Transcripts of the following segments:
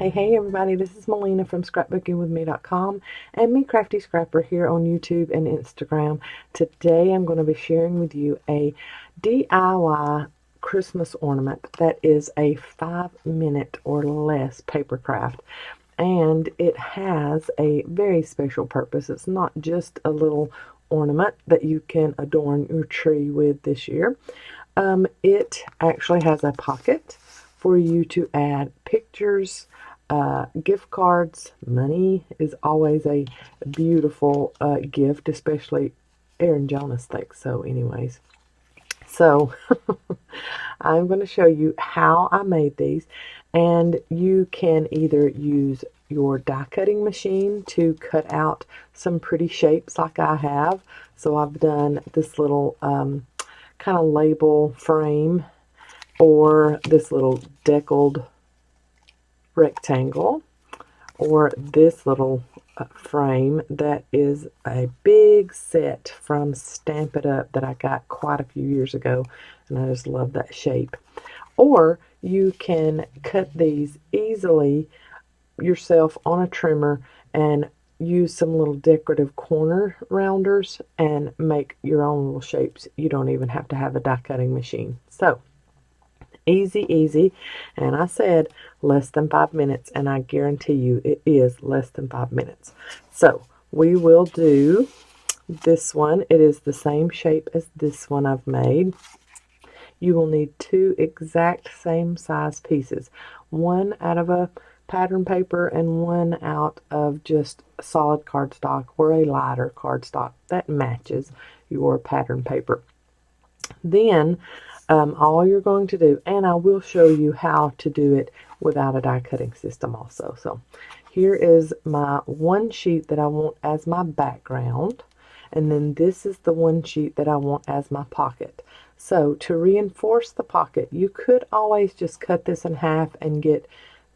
Hey everybody, this is Melina from ScrapbookingwithME.com and Me Crafty Scrapper here on YouTube and Instagram. Today I'm going to be sharing with you a DIY Christmas ornament that is a 5-minute or less paper craft. And it has a very special purpose. It's not just a little ornament that you can adorn your tree with this year. It actually has a pocket for you to add pictures, gift cards. Money is always a beautiful gift, especially Aaron Jonas thinks so anyways. So I'm going to show you how I made these, and you can either use your die cutting machine to cut out some pretty shapes like I have. So I've done this little kind of label frame, or this little deckled rectangle, or this little frame that is a big set from Stamp It Up that I got quite a few years ago, and I just love that shape. Or you can cut these easily yourself on a trimmer and use some little decorative corner rounders and make your own little shapes. You don't even have to have a die cutting machine. So easy, and I said less than 5 minutes, and I guarantee you it is less than 5 minutes. So we will do this one. It is the same shape as this one I've made. You will need two exact same size pieces, one out of a pattern paper and one out of just solid cardstock or a lighter cardstock that matches your pattern paper. Then all you're going to do, and I will show you how to do it without a die cutting system also. So here is my one sheet that I want as my background, and then this is the one sheet that I want as my pocket. So to reinforce the pocket, you could always just cut this in half and get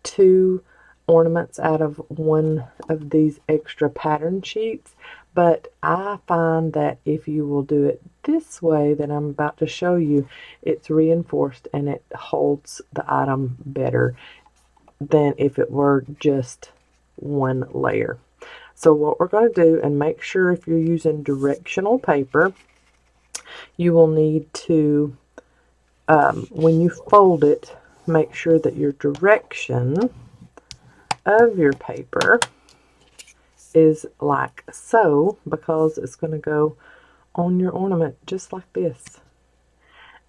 two ornaments out of one of these extra pattern sheets. But I find that if you will do it this way that I'm about to show you, it's reinforced and it holds the item better than if it were just one layer. So what we're going to do, and make sure if you're using directional paper, you will need to, when you fold it, make sure that your direction of your paper is like so, because it's going to go on your ornament just like this.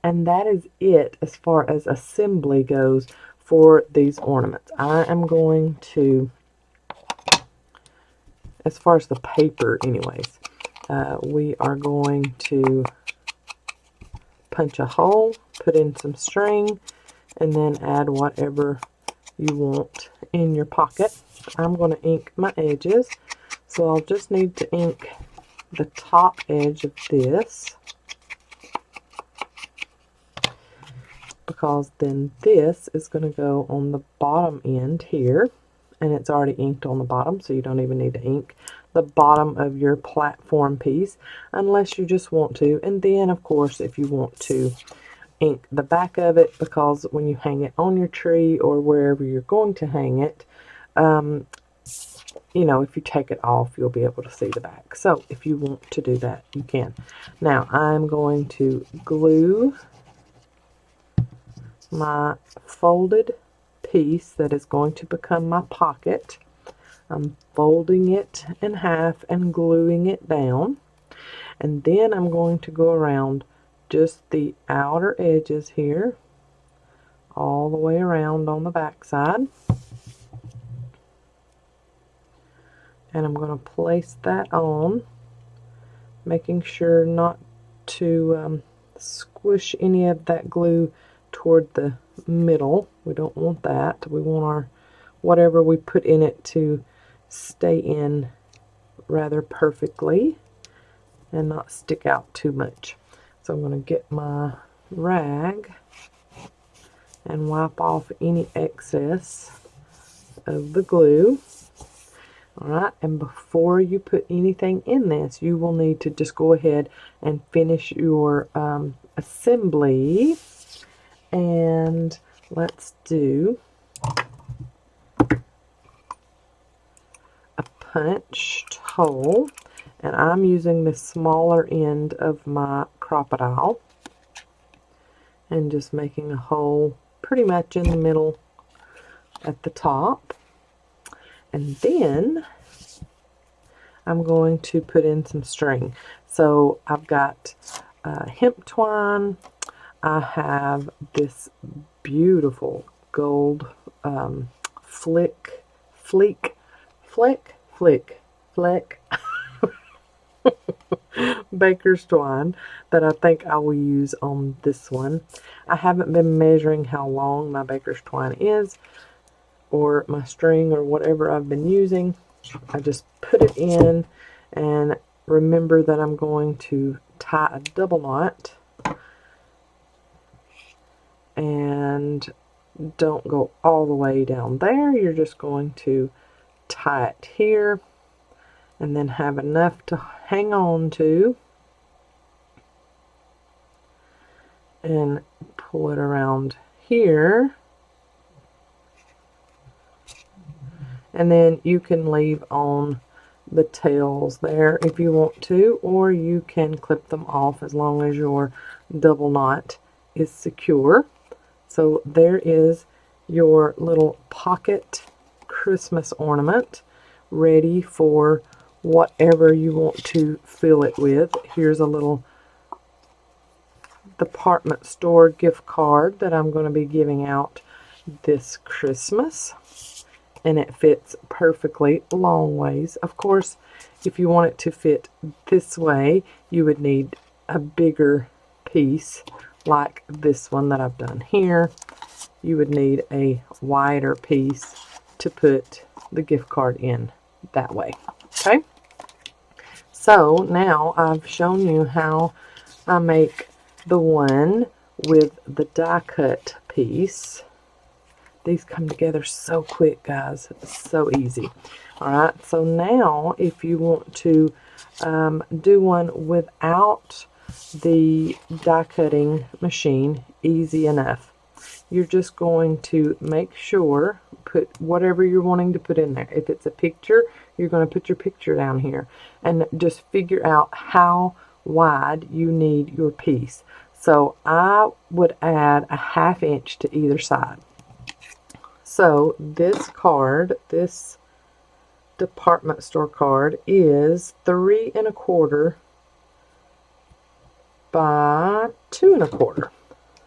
And that is it as far as assembly goes for these ornaments. I am going to, as far as the paper anyways, we are going to punch a hole, put in some string, and then add whatever you want in your pocket. I'm going to ink my edges, so I'll just need to ink the top edge of this, because then this is going to go on the bottom end here, and it's already inked on the bottom, so you don't even need to ink the bottom of your platform piece unless you just want to. And then of course if you want to, ink the back of it, because when you hang it on your tree or wherever you're going to hang it, you know, if you take it off, you'll be able to see the back. So if you want to do that, you can. Now I'm going to glue my folded piece that is going to become my pocket. I'm folding it in half and gluing it down, and then I'm going to go around just the outer edges here all the way around on the back side, and I'm going to place that on, making sure not to squish any of that glue toward the middle. We don't want that. We want our whatever we put in it to stay in rather perfectly and not stick out too much. So I'm going to get my rag and wipe off any excess of the glue. Alright, and before you put anything in this, you will need to just go ahead and finish your assembly. And let's do punched hole, and I'm using the smaller end of my crocodile and just making a hole pretty much in the middle at the top. And then I'm going to put in some string. So I've got hemp twine. I have this beautiful gold fleck baker's twine that I think I will use on this one. I haven't been measuring how long my baker's twine is, or my string, or whatever I've been using. I just put it in, and remember that I'm going to tie a double knot, and don't go all the way down there. You're just going to tie it here, and then have enough to hang on to, and pull it around here. And then you can leave on the tails there if you want to, or you can clip them off as long as your double knot is secure. So there is your little pocket Christmas ornament, ready for whatever you want to fill it with. Here's a little department store gift card that I'm going to be giving out this Christmas, and it fits perfectly long ways. Of course, if you want it to fit this way, you would need a bigger piece like this one that I've done here. You would need a wider piece to put the gift card in that way. Okay, so now I've shown you how I make the one with the die cut piece. These come together so quick, guys. It's so easy. Alright, so now if you want to do one without the die cutting machine, easy enough. You're just going to make sure, put whatever you're wanting to put in there. If it's a picture, you're going to put your picture down here, and just figure out how wide you need your piece. So I would add a 1/2 inch to either side. So this card, this department store card, is 3 1/4 by 2 1/4.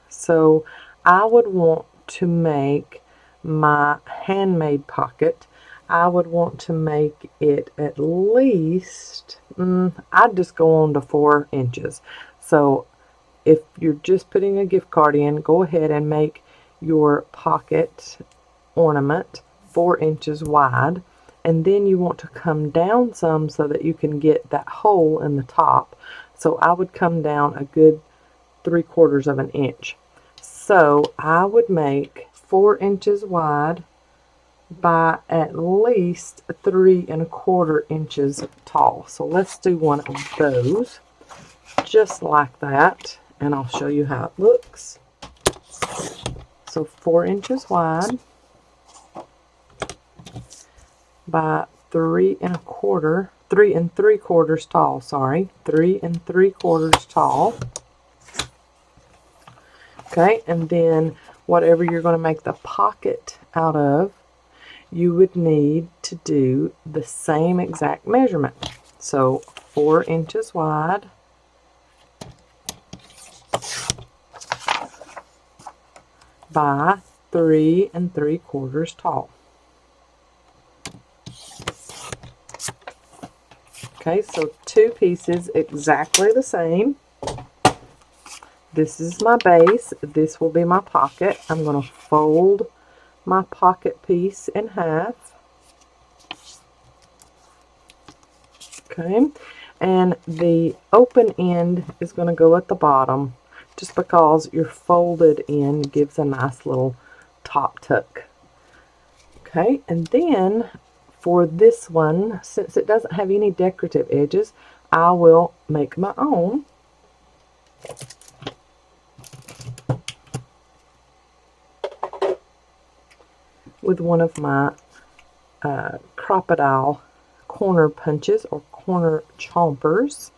So I would want to make my handmade pocket, I would want to make it at least, I'd just go on to 4 inches. So if you're just putting a gift card in, go ahead and make your pocket ornament 4 inches wide, and then you want to come down some so that you can get that hole in the top. So I would come down a good 3/4 of an inch. So I would make 4 inches wide by at least 3 1/4 inches tall. So let's do one of those just like that, and I'll show you how it looks. So 4 inches wide by 3 1/4, 3 3/4 tall, sorry, 3 3/4 tall. Okay, and then whatever you're going to make the pocket out of, you would need to do the same exact measurement. So 4 inches wide by 3 3/4 tall. Okay, so 2 pieces exactly the same. This is my base. This will be my pocket. I'm going to fold my pocket piece in half. Okay, and the open end is going to go at the bottom, just because your folded end gives a nice little top tuck. Okay, and then for this one, since it doesn't have any decorative edges, I will make my own. With one of my crocodile corner punches or corner chompers.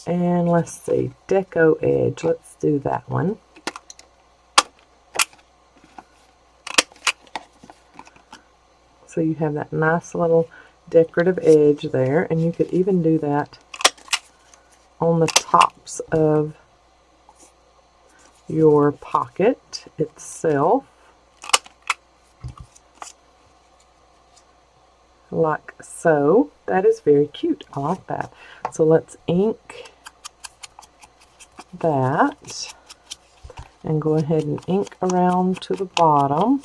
And let's see, deco edge. Let's do that one. So you have that nice little decorative edge there, and you could even do that on the tops of your pocket itself, like so. That is very cute. I like that. So let's ink that and go ahead and ink around to the bottom.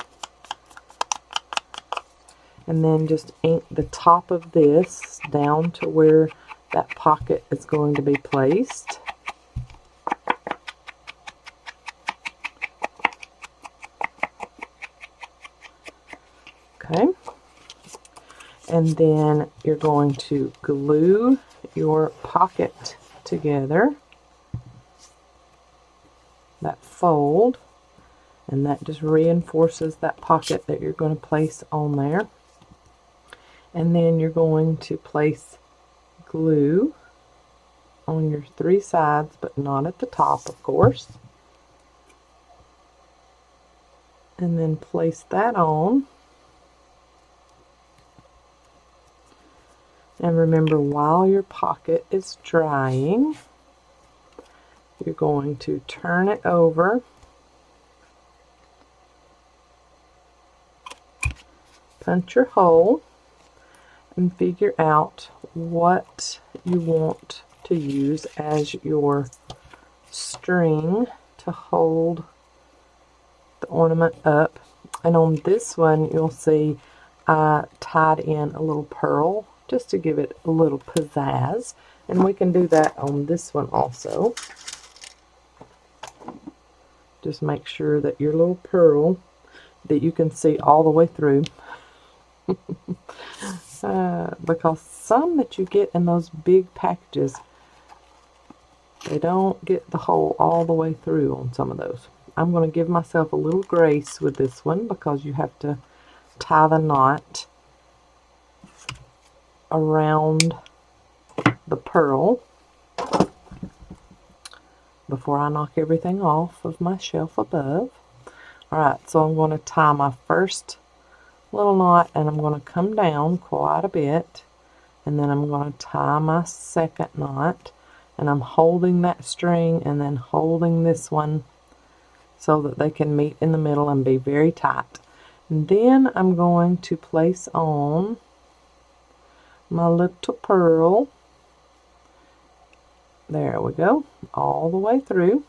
And then just ink the top of this down to where that pocket is going to be placed. Okay. And then you're going to glue your pocket together, that fold, and that just reinforces that pocket that you're going to place on there. And then you're going to place glue on your 3 sides, but not at the top, of course. And then place that on. And remember, while your pocket is drying, you're going to turn it over, punch your hole, and figure out what you want to use as your string to hold the ornament up. And on this one, you'll see I tied in a little pearl just to give it a little pizzazz, and we can do that on this one also. Just make sure that your little pearl that you can see all the way through. Because some that you get in those big packages, they don't get the hole all the way through on some of those. I'm going to give myself a little grace with this one because you have to tie the knot around the pearl before I knock everything off of my shelf above. Alright, so I'm going to tie my first little knot, and I'm going to come down quite a bit, and then I'm going to tie my second knot, and I'm holding that string and then holding this one so that they can meet in the middle and be very tight. And then I'm going to place on my little pearl. There we go, all the way through.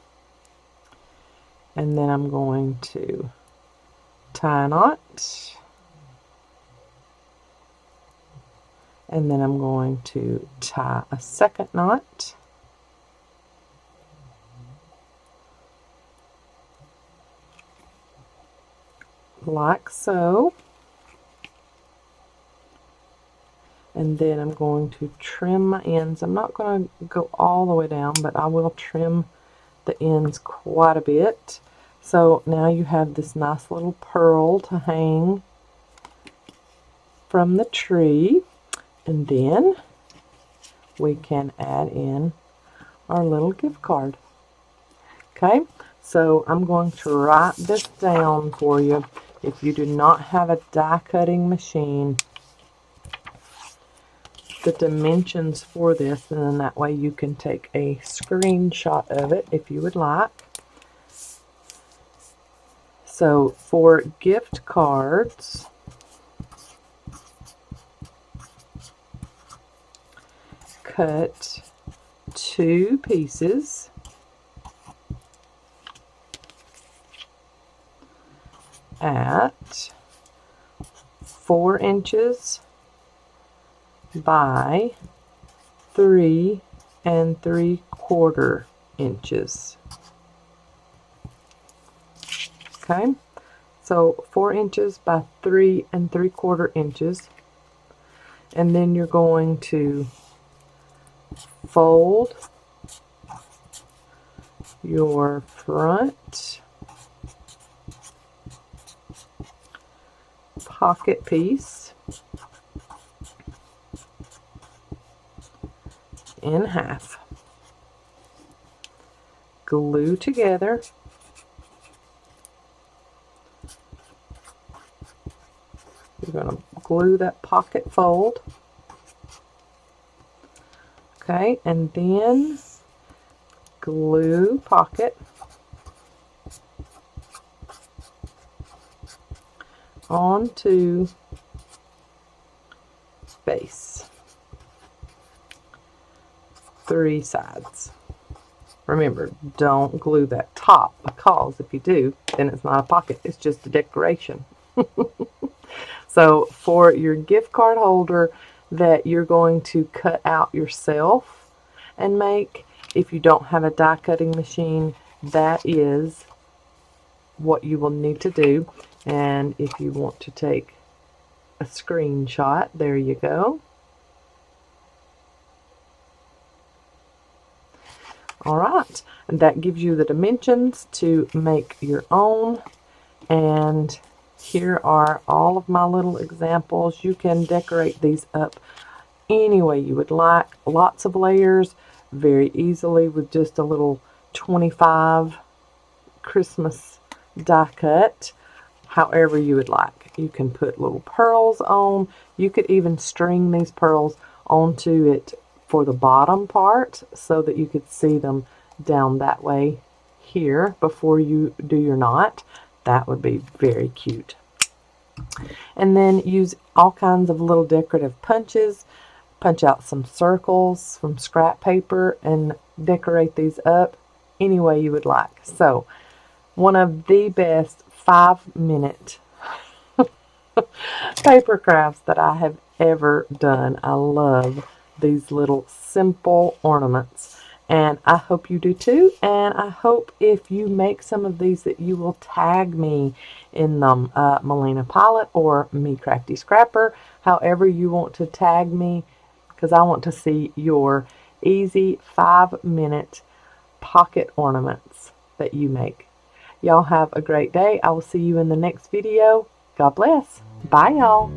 And then I'm going to tie a knot. And then I'm going to tie a second knot. Like so. And then I'm going to trim my ends. I'm not going to go all the way down, but I will trim the ends quite a bit. So now you have this nice little pearl to hang from the tree. And then we can add in our little gift card. Okay, so I'm going to write this down for you. If you do not have a die cutting machine, the dimensions for this, and then that way you can take a screenshot of it if you would like. So for gift cards, cut 2 pieces at 4 inches by 3 3/4 inches. Okay, so 4 inches by 3 3/4 inches, and then you're going to fold your front pocket piece in half. Glue together. You're going to glue that pocket fold. Okay, and then glue pocket onto base. 3 sides. Remember, don't glue that top, because if you do, then it's not a pocket, it's just a decoration. So for your gift card holder that you're going to cut out yourself and make, if you don't have a die cutting machine, that is what you will need to do. And if you want to take a screenshot, there you go. Alright, and that gives you the dimensions to make your own. And here are all of my little examples. You can decorate these up any way you would like. Lots of layers, very easily, with just a little 25 Christmas die cut. However you would like. You can put little pearls on. You could even string these pearls onto it for the bottom part so that you could see them down that way here before you do your knot. That would be very cute. And then use all kinds of little decorative punches. Punch out some circles from scrap paper and decorate these up any way you would like. So, one of the best 5-minute paper crafts that I have ever done. I love these little simple ornaments, and I hope you do too. And I hope if you make some of these that you will tag me in them, Melina Pylant or Me Crafty Scrapper, however you want to tag me, because I want to see your easy 5-minute pocket ornaments that you make. Y'all have a great day. I will see you in the next video. God bless. Bye, y'all.